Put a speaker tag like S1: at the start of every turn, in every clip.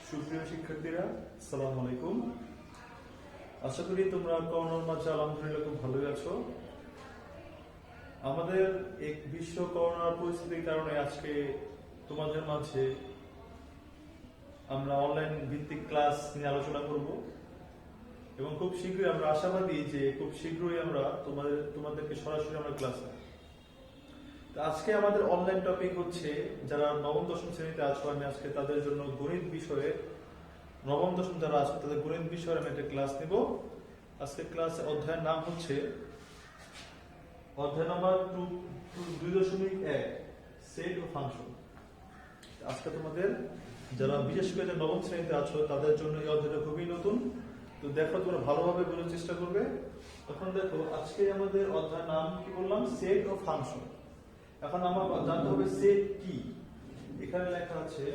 S1: সুপ্রিয় শিক্ষার্থীরা, আসসালামু আলাইকুম। আশা করি তোমরা করোনার মাঝে আলহামদুলিল্লাহ খুব ভালোই আছো। আমাদের এক বিশ্ব করোনার পরিস্থিতির কারণে আজকে তোমাদের মাঝে আমরা অনলাইন ভিত্তিক ক্লাস নিয়ে আলোচনা করব এবং খুব শীঘ্রই আমরা আশাবাদী যে খুব শীঘ্রই আমরা তোমাদেরকে সরাসরি আমরা ক্লাস নেব। আজকে আমাদের অনলাইন টপিক হচ্ছে যারা নবম দশম শ্রেণীতে আছো, আমি আজকে তাদের জন্য গণিত বিষয়ে নবম দশম যারা আছে তাদের গণিত বিষয়ে আমি একটা ক্লাস নেব। আজকে ক্লাসে অধ্যায়ের নাম হচ্ছে অধ্যায় নাম্বার 2.1 সেট ও ফাংশন। আজকে তোমাদের যারা বিশেষ করে নবম শ্রেণীতে আছো তাদের জন্য এই অধ্যায়টা খুবই নতুন। তো দেখো, তোমরা ভালোভাবে বোঝার চেষ্টা করবে। এখন দেখো, আজকে আমাদের অধ্যায়ের নাম কি বললাম? সেট ও ফাংশন। এখন আমার জানতে হবে সেট কি। এখানে লেখা আছে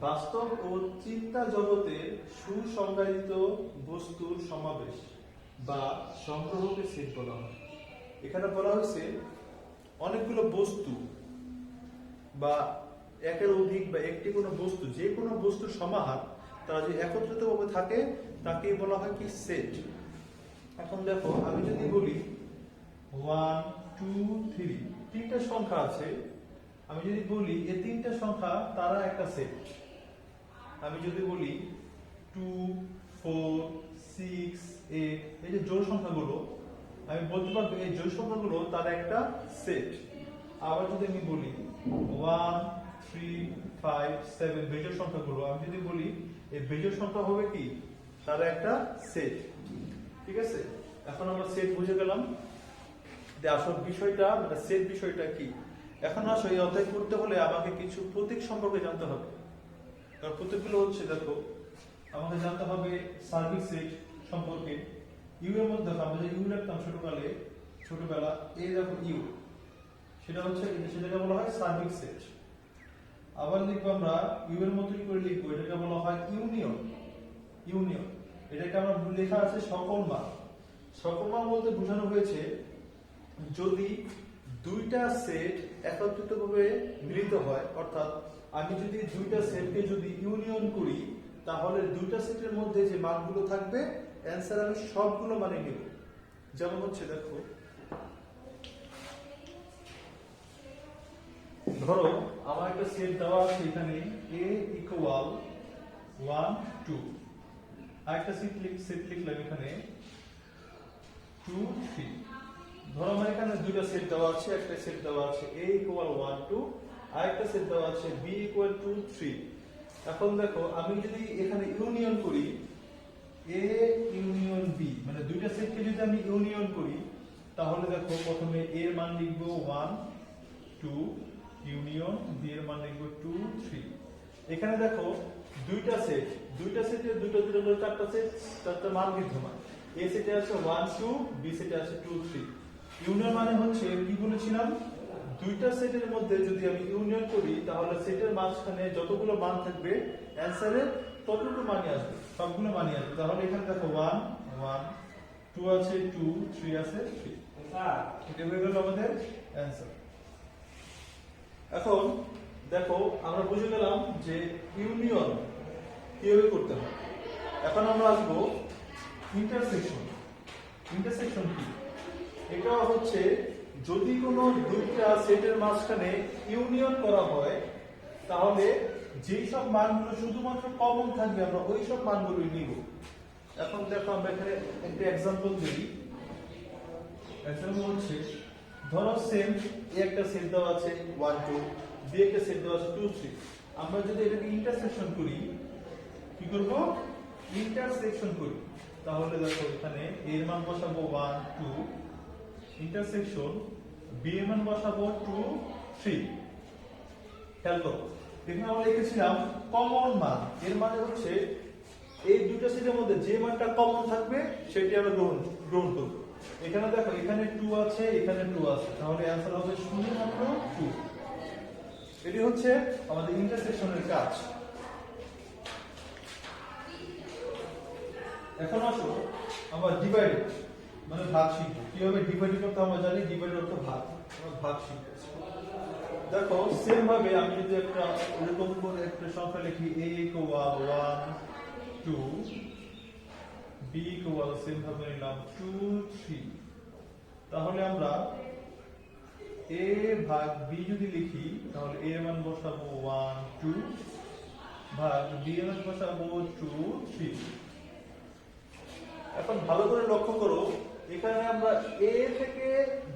S1: বাস্তব ও চিন্তা জগতে সুসংজ্ঞায়িত বস্তুর সমাবেশ বা সংগ্রহকে সেট বলা হয়। এখানে বলা হয়েছে অনেকগুলো বস্তু বা একের অধিক বা একটি কোনো বস্তু, যে কোনো বস্তুর সমাহার তারা যে একত্রিত ভাবে থাকে তাকেই বলা হয় কি? সেট। এখন দেখো, আমি যদি বলি 1 2 3 তিনটা সংখ্যা আছে, আমি যদি বলি এই তিনটা সংখ্যা তারা একটা সেট। আমি যদি বলি 2 4 6 8, এই যে জোড় সংখ্যাগুলো, আমি বলতে পারবো এই জোড় সংখ্যাগুলো তারা একটা সেট। আবার যদি আমি বলি 1 3 5 7 বেজোড় সংখ্যাগুলো, আমি যদি বলি এই বেজোড় সংখ্যা হবে কি? তারা একটা সেট। ঠিক আছে, এখন আমরা সেট বুঝে গেলাম যে আসল বিষয়টা মানে সেট বিষয়টা কি। এখন আসো এই অধ্যায় করতে হলে আমাকে কিছু প্রতীক সম্পর্কে জানতে হবে। কারণ প্রতীকগুলো হচ্ছে, দেখো, আমাকে জানতে হবে সার্বিক সেট সম্পর্কে। ইউ এর মধ্যে আমরা যে ইউ লিখতাম ছোটবেলা, এই দেখো ইউ, সেটাকে বলা হয় সার্বিক সেট। আবার লিখবো আমরা ইউ এর মতই করে লিখবো, এটাকে বলা হয় ইউনিয়ন। এটাকে আমরা লেখা আছে সকল মান। সকল মান বলতে বোঝানো হয়েছে যদি দুইটা সেট একত্রিতভাবে মিলিত হয়, অর্থাৎ আমি যদি দুইটা সেটকে যদি ইউনিয়ন করি তাহলে দুইটা সেটের মধ্যে যে মানগুলো থাকবে অ্যানসার আমি সবগুলো মানে নিব। যেমন হচ্ছে, দেখো, ধরো আমার একটা সেট দেওয়া আছে এখানে a ইকুয়াল 1 2, আর একটা সেট লিখলাম এখানে 2 3। ধরো আমার এখানে দুটো সেট দেওয়া আছে, একটা সেট দেওয়া আছে a ইকুয়াল 1 2, আর একটা সেট দেওয়া আছে b ইকুয়াল 2 3। এখন দেখো, আমি যদি এখানে ইউনিয়ন করি a ইউনিয়ন b, মানে দুইটা সেটকে যদি আমি ইউনিয়ন করি তাহলে দেখো প্রথমে a এর মান লিখবো 1 2 ইউনিয়ন b এর মান লিখবো 2 3। এখানে দেখো দুইটা সেটের দুটো করে চারটা মান বিদ্যমান। a সেটে আছে 1 2, b সেটে আছে 2 3। ইউনিয়ন মানে হচ্ছে কি বলেছিলাম, দুইটা সেটের মধ্যে যদি আমি ইউনিয়ন করি তাহলে সেটের মাঝখানে যতগুলো মান থাকবে অ্যানসারে ততটুকু মানই আসবে, সবগুলো মানই আসবে। তাহলে এখানে দেখো 1 1, 2 আছে 2, 3 আছে 3। এটা হয়ে গেল আমাদের অ্যানসার। এখন দেখো, আমরা বুঝে গেলাম যে ইউনিয়ন কিভাবে করতে হয়। এখন আমরা আসবো ইন্টারসেকশন। ইন্টারসেকশন কি? এটা হচ্ছে যদি কোনো দুইটা সেটের মাঝখানে ইউনিয়ন করা হয় তাহলে যেই সব মানগুলো শুধুমাত্র কমন থাকবে আমরা ওই সব মানগুলোই নিব। এখন দেখো, আমরা এখানে একটা এক্সাম্পল দিই। এক্সাম্পল হচ্ছে, ধরো সেম একটা সেট দেওয়া আছে 1 2, বি একটা সেট দেওয়া আছে 2 3। আমরা যদি এটাকে ইন্টারসেকশন করি, কি করব? ইন্টারসেকশন করি। তাহলে দেখো এখানে a এর মান বসাবো 1 2, ইন্টারসেকশন b এর মান বসাবো 2 3। খেয়াল করো, এখানে আমরা লিখেছিলাম কমন মান। এর মানে হচ্ছে এই দুটো সেটের মধ্যে যে মানটা কমন থাকবে সেটি আমরা গ্রহণ করব। এখানে দেখো, এখানে 2 আছে, এখানে 2 আছে, তাহলে অ্যানসার হবে শুধুমাত্র 2। এটি হচ্ছে আমাদের ইন্টারসেকশনের কাজ। এখন আসো আমরা ডিভাইডেড মানে ভাগ শিখব। কিভাবে ডিভাইড করতে আমরা জানি, ডিভাইড অর্থ ভাগ, আমরা ভাগ শিখতেছি। দেখো সেম ভাবে আমি যদি একটা এরকম করে একটা সংখ্যা লিখি a equal 1 2 b equal same ভাবে নিলাম 2 3, তাহলে আমরা a ভাগ b যদি লিখি তাহলে a এর মান বসাবো 1 2 ভাগ b এর মান বসাবো 2 3। এখন ভালো করে লক্ষ্য করো, এখানে আমরা a থেকে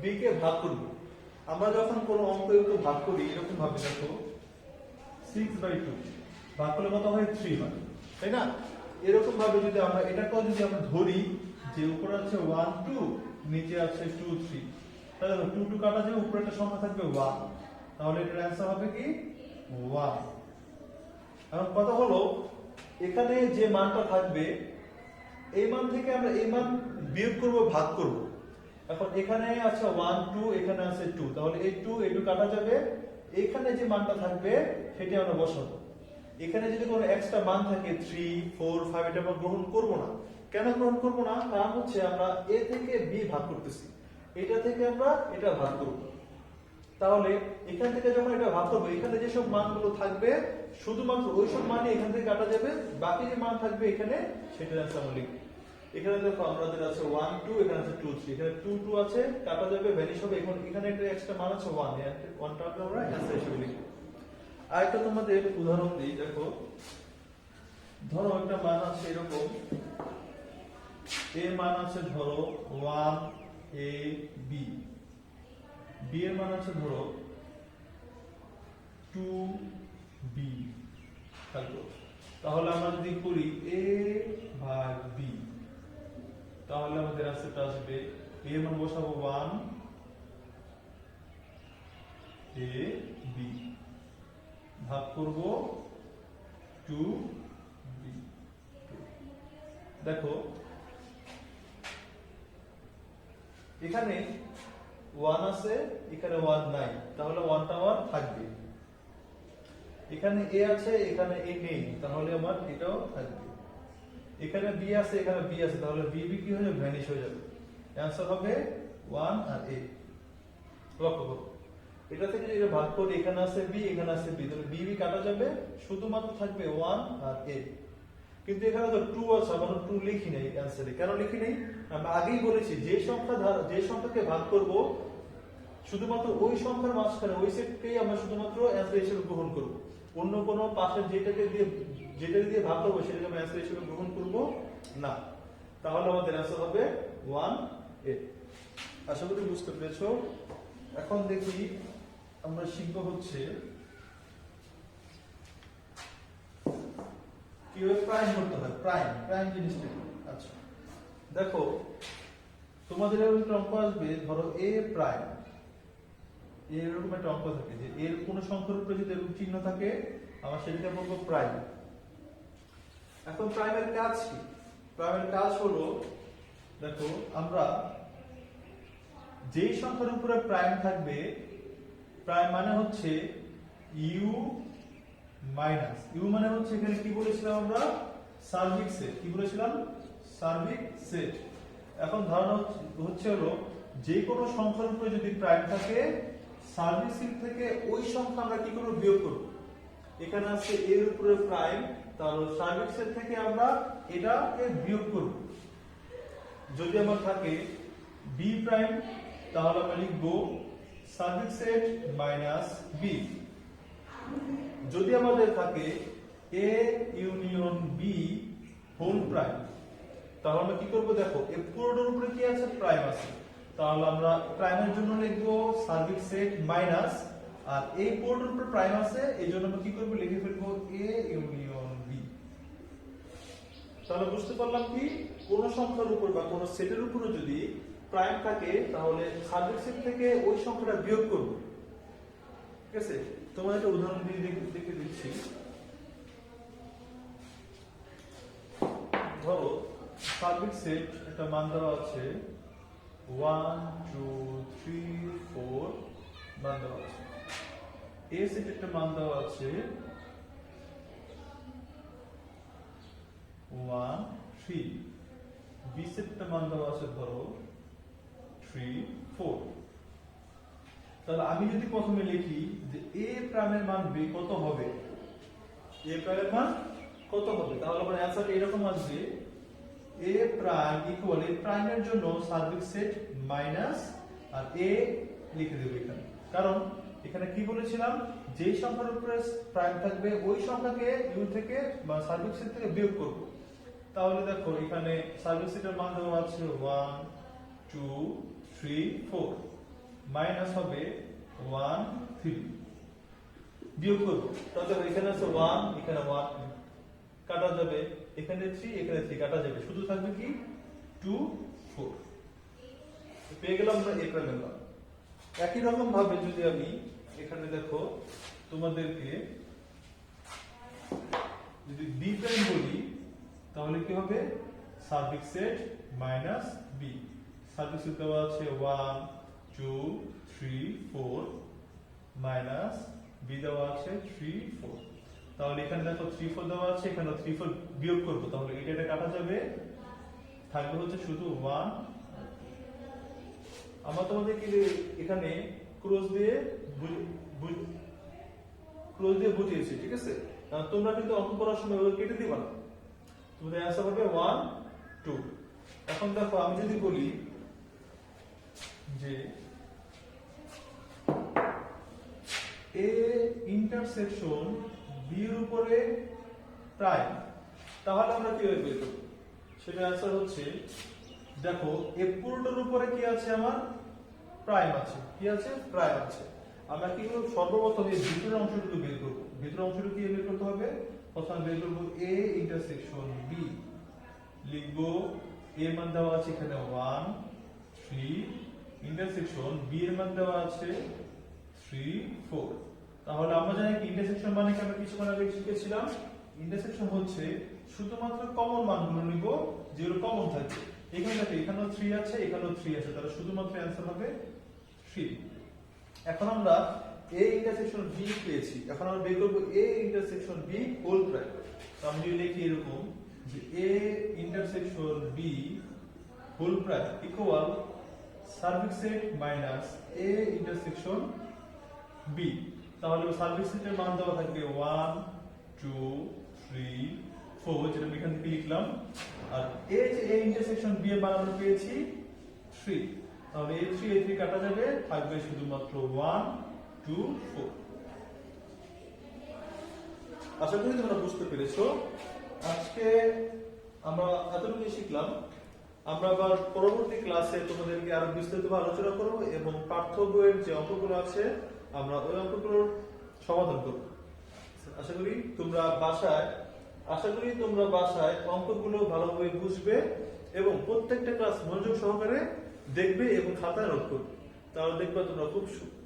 S1: b কে ভাগ করব। আমরা যখন কোনো অঙ্ক একটু ভাগ করি এরকম ভাবে দেখো 6/2 ভাগ করলে কত হয় 3 হয়, তাই না? এরকম ভাবে যদি আমরা এটাকেও যদি আমরা ধরি যে উপরে আছে 1 2 নিচে আছে 2 3, তাহলে 2 2 কাটা যাবে, উপরে একটা সংখ্যা থাকবে 1, তাহলে এটার অ্যানসার হবে কি 1। এখন কথা হলো এখানে যে মানটা থাকবে এই মান থেকে আমরা এই মান বিয়োগ করব, ভাগ করব। এখন এখানে আছে 1 2, এখানে আছে 2, তাহলে এই 2 এই 2 কাটা যাবে, এখানে যে মানটা থাকবে সেটা আমরা বসাবো। এখানে যদি কোনো এক্সট্রা মান থাকে 3 4 5 এটা আমরা গ্রহণ করব না। কেন গ্রহণ করব না? কারণ হচ্ছে আমরা a থেকে b ভাগ করতেছি, এটা থেকে আমরা এটা ভাগ করব। তাহলে এখান থেকে যখন এটা ভাগ করব এখানে যে সব মানগুলো থাকবে শুধুমাত্র ওই সব মানই এখান থেকে কাটা যাবে, বাকি যে মান থাকবে এখানে সেটার অ্যানসার আমরা লিখব। এখানে দেখো আমাদের আছে 1 2, এখানে আছে 2 3, এখানে 2 2 আছে কাটা যাবে, ভ্যানিশ হবে। এখন এখানে একটা এক্সট্রা মান আছে 1, এই 1টা আমরা অ্যানসার হিসেবে লিখব। আরেকটা তোমাদের উদাহরণ দিই, দেখো ধরো একটা মান আছে এরকম, এর মান আছে ধরো 1 a b, b এর মান আছে ধরো 2 b। তাহলে আমরা যদি করি a ভাগ b, তাহলে আমাদের অ্যান্সারটা আসবে a এর মান বসাবো 1 a b ভাগ করব 2 b। দেখো এখানে 1 আছে, এখানে 1 নাই, তাহলে 1টা আমার থাকবে। এখানে a আছে, এখানে a নেই, তাহলে আমার এটাও থাকবে। এখানে b আছে, এখানে b আছে, তাহলে b কি হয়ে যাবে? ভ্যানিশ হয়ে যাবে। অ্যানসার হবে 1 আর a। লক্ষ্য করো এটা থেকে যদি ভাগ করি, এখানে আছে b, এখানে আছে b, তাহলে b কাটা যাবে, শুধুমাত্র থাকবে 1 আর a। কিন্তু এখানে তো 2 আছে, আমরা 2 লিখি নাই অ্যানসারে। কেন লিখি নাই? আমরা আগেই বলেছি যে সংখ্যাকে ভাগ করব শুধুমাত্র ওই সংখ্যার মাঝখানে ওই সেটকেই আমরা শুধুমাত্র অ্যানসার হিসেবে গ্রহণ করব। অন্য কোনো পাশের যেটা দিয়ে ভাগ করব সেটাকে আমরা অ্যানসার হিসেবে গ্রহণ করব না। তাহলে আমাদের অ্যানসার হবে 1 a। আশা করি বুঝতে পেরেছো। এখন দেখি আমরা শিখব হচ্ছে কিভাবে প্রাইম করতে হয়। প্রাইম জিনিসটা কি? আচ্ছা দেখো তোমাদের একটা অঙ্ক আসবে, ধরো a প্রাইম, এরকম একটা অঙ্ক থাকে যে এর কোন সংখ্যার উপরে যদি এরকম চিহ্ন থাকে আমরা সেটাকে বলবো প্রাইম। এখন প্রাইমের কাজ কি? প্রাইমের কাজ হলো দেখো আমরা যেই সংখ্যার উপরে প্রাইম থাকবে, প্রাইম মানে হচ্ছে ইউ মাইনাস, ইউ মানে হচ্ছে এখানে কি বলেছিলাম আমরা? সার্বিক সেট। কি বলেছিলাম? সার্বিক সেট। এখন ধারণা হচ্ছে হলো যে কোনো সংখ্যার উপরে যদি প্রাইম থাকে সার্বিক সেট থেকে ওই সংখ্যা আমরা কি করব? বিয়োগ করব। এখানে আছে এর উপরে প্রাইম, তাহলে সার্বিক সেট থেকে আমরা এটাকে বিয়োগ করব। যদি আমার থাকে বি প্রাইম, তাহলে আমরা লিখব সার্বিক সেট মাইনাস বি। যদি আমাদের থাকে A union B whole prime, তাহলে আমরা কি করব? দেখো এই পুরোটার উপরে কি আছে? প্রাইম আছে, তাহলে আমরা প্রাইমের জন্য লিখব সার্বিক সেট মাইনাস, আর এই পুরোটার উপরে প্রাইম আছে এই জন্য আমরা কি করব? লিখে ফেলবো এ ইউনিয়ন বি। তাহলে বুঝতে পারলাম কি কোন সংখ্যার উপর বা কোন সেটের উপরে যদি প্রাইম থাকে তাহলে সার্বিক সেট থেকে ওই সংখ্যাটা বিয়োগ করব। ঠিক আছে, তোমার একটা উদাহরণ দিয়ে দেখে দিচ্ছি। ধরো সার্বিক সেট একটা মান দেওয়া আছে 1 2 3 4 মান দেওয়া আছে। এ সেট একটা মান দেওয়া আছে 1 3, বি সেট একটা মান দেওয়া আছে ধরো 3 4। তাহলে আমি যদি প্রথমে লিখি যে a প্রাইমের মান b কত হবে, a প্রাইমের মান কত হবে, তাহলে আমার অ্যানসার এরকম আসবে a প্রাইম ইকুয়াল a প্রাইমের জন্য সার্বিক সেট মাইনাস আর a লিখে দেব এখানে, কারণ এখানে কি বলেছিলাম যেই সংখ্যার উপরে প্রাইম থাকবে ওই সংখ্যাকে ইউ থেকে বা সার্বিক সেট থেকে বিয়োগ করব। তাহলে দেখো এখানে সার্বিক সেটের মান দেওয়া আছে 1 2 3 4 মাইনাস হবে 1 3 বিয়োগ করব। তাহলে এখানে আছে 1 এখানে 1 কাটা যাবে, এখানে 3 এখানে 3 কাটা যাবে, শুধু থাকবে কি 2 4 পেয়ে গেলাম আমরা a প্রাইমের মান। একই রকম ভাবে যদি আমি এখানে দেখো তোমাদেরকে যদি b প্রাইম বলি তাহলে কি হবে সার্বিক সেট মাইনাস b, সার্বিক সেট দেওয়া আছে 1 2 3 4 মাইনাস b দেওয়া আছে 3 4। তাহলে এখানে দেখো 3 4 দেওয়া আছে, এখানে 3 4 বিয়োগ করব, তাহলে এটা কাটা যাবে, থাকবে হচ্ছে শুধু 1। আমরা তোমাদেরকে এখানে ক্রস দিয়ে বুঝিয়েছি, ঠিক আছে? তোমরা কিন্তু অঙ্ক করার সময় ওগুলো কেটে দিবা না, তোমাদের অ্যান্সার হবে 1 2। এখন দেখো আমি যদি বলি যে a ইন্টারসেকশন b এর উপরে প্রাইম, তাহলে আমরা কিভাবে বের করব? সেটা অ্যান্সার হচ্ছে দেখো এ পুরোটার উপরে কি আছে, আমার প্রাইম আছে, কি আছে প্রাইম আছে। আমরা কি করব, সর্বপ্রথম এই ভিতরের অংশটুকু বের করব। ভিতরের অংশটুকু কি বের করতে হবে, প্রথমে বের করব a ইন্টারসেকশন b, লিখব a এর মান দেওয়া আছে এখানে 1 3 ইন্টারসেকশন b এর মান দেওয়া আছে 3 4। তাহলে আমরা জানি কি ইন্টারসেকশন মানে কি, আমরা কিছুক্ষণ আগে শিখেছিলাম ইন্টারসেকশন হচ্ছে শুধুমাত্র কমন মানগুলো নিব যেগুলো কমন থাকে। এখানে দেখো এখানেও 3 আছে এখানেও 3 আছে, তাহলে শুধুমাত্র অ্যানসার হবে 3। এখন আমরা a ইন্টারসেকশন b পেয়েছি, এখন আমরা বের করব a intersection b whole prime. তো আমি যদি লিখি এরকম যে a intersection b whole prime equal সার্বিক set minus a intersection b, তাহলে সার্বিক সেটের মান দেওয়া থাকবে 1 2 3 4, যেটা আমি এখান থেকে লিখলাম, আর a যে a ইন্টারসেকশন b এর মান আমরা পেয়েছি 3, তাহলে a 3 a 3 কাটা যাবে, থাকবে শুধুমাত্র 1 2 4। আশা করি তোমরা বুঝতে পেরেছো। আজকে আমরা এতটুকুই শিখলাম, আমরা আবার পরবর্তী ক্লাসে তোমাদেরকে আরো বিস্তারিতভাবে আলোচনা করব এবং পাঠ্য বইয়ের যে অঙ্কগুলো আছে আমরা ওই অঙ্কগুলোর সমাধান করব। আশা করি তোমরা বাসায় অঙ্কগুলো ভালোভাবে বুঝবে এবং প্রত্যেকটা ক্লাস মনোযোগ সহকারে দেখবে এবং খাতায় নোট করবে। তাহলে দেখবে তোমরা খুব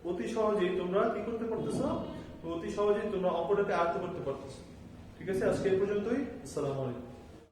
S1: অতি সহজেই তোমরা কি করতে পারতেছো, অতি সহজেই তোমরা অঙ্কটাকে আয়ত্ত করতে পারতেছো। ঠিক আছে, আজকে এই পর্যন্তই। আসসালামু আলাইকুম।